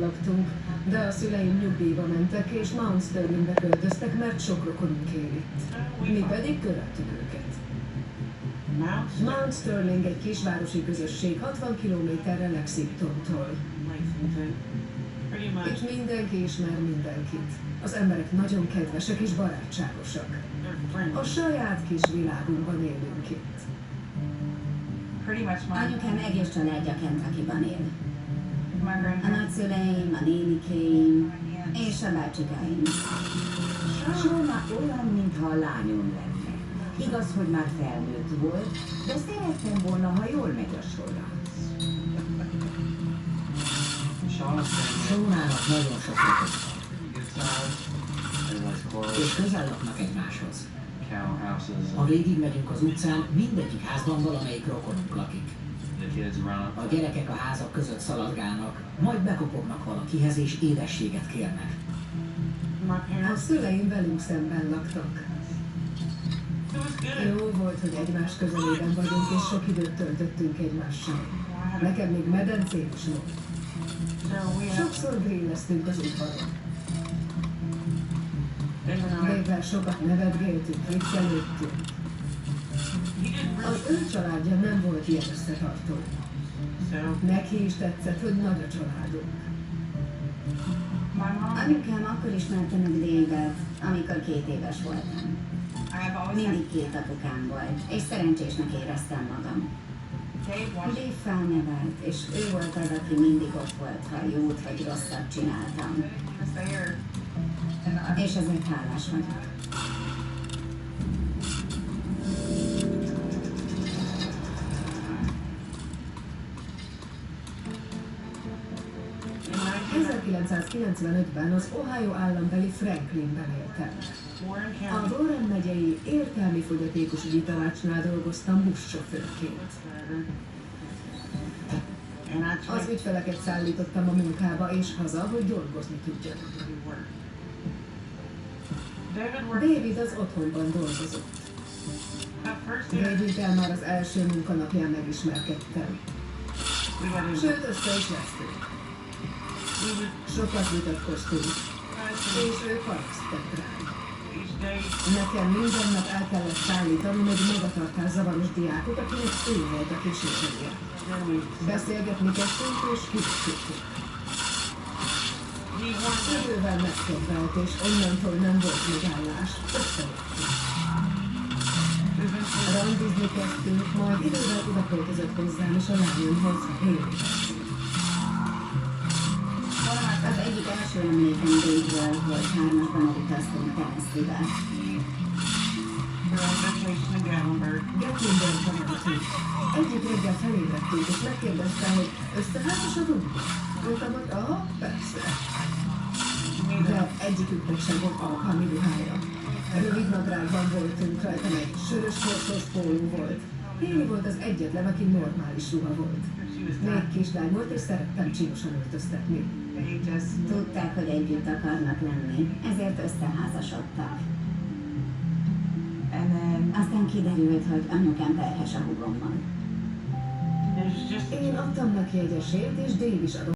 laktunk, de a szüleim nyugdíjba mentek, és Mount Sterlingbe költöztek, mert sok rokonunk él itt. Mi pedig követtük őket. Mount Sterling egy kisvárosi közösség 60 kilométerre Lexingtontól. Itt mindenki ismer mindenkit. Az emberek nagyon kedvesek és barátságosak. A saját kis világunkban élünk itt. Anyukám egész családja Kentuckyban él. A nagyszüleim, a nénikéim és a bácsikáim. Sona olyan, mintha a lányom lenne. Igaz, hogy már felnőtt volt, de szerettem volna, ha jól megy a sora. Sonának nagyon sok van. És közel laknak egymáshoz. Ha végigmegyünk az utcán, mindegyik házban valamelyik rokonunk lakik. A gyerekek a házak között szaladgálnak, majd bekopognak valakihez és édességet kérnek. A szüleim velünk szemben laktak. Jó volt, hogy egymás közelében vagyunk, és sok időt töltöttünk egymással. Nekem még medencém is volt. Sokszor grilleztünk az udvaron. Dave-vel sokat nevetgéltünk, viccelődtünk. Az ő családja nem volt ilyen összetartó. Neki is tetszett, hogy nagy a családunk. Anyukám akkor ismerte meg Dave-et, amikor 2 éves voltam. Mindig 2 apukám volt, és szerencsésnek éreztem magam. Dave felnevelt, és ő volt az, aki mindig ott volt, ha jót vagy rosszat csináltam. És ezért hálás vagyok. ...1995-ben az Ohio állambeli Franklinben éltem. A Warren megyei értelmi fogyatékosügyi tanácsnál dolgoztam buszsofőrként. Az ügyfeleket szállítottam a munkába és haza, hogy dolgozni tudjak. David az otthonban dolgozott. Daviddel már az első munkanapján megismerkedtem. Sőt, össze is vesztünk. Sokat vitatkoztunk, és ő haragsztott rám. Nekem minden nap el kellett szállítanom egy magatartás zavaros diákot, akinek ő volt a kísérője. Beszélgetni kezdtünk, és kicsiktük. Idővel megkedvelt, és onnantól nem volt megállás. Összejöttünk. Randizni kezdtünk, majd idővel oda költözött hozzám, és a lányomhoz Haley. Az egyik első emlékem Dave-ről, hogy 3-asban elutaztunk Tennessee-be. Gatlinburg tanultunk. Egyik reggel felébredtünk, és megkérdezte, hogy összeházasodunk? Mondtam, hogy aha, persze. De egyiküknek sem volt alkalmi ruhája. Rövid nadrágban voltunk, rajtam egy sörös korszos póló volt. Haley volt az egyetlen, aki normális ruha volt. Még kislány volt, és szerettem csinosan öltöztetni. Tudták, hogy együtt akarnak lenni, ezért összeházasodtak. Aztán kiderült, hogy anyukám terhes a húgommal. Én adtam neki egy esélyt, és Dave is adott.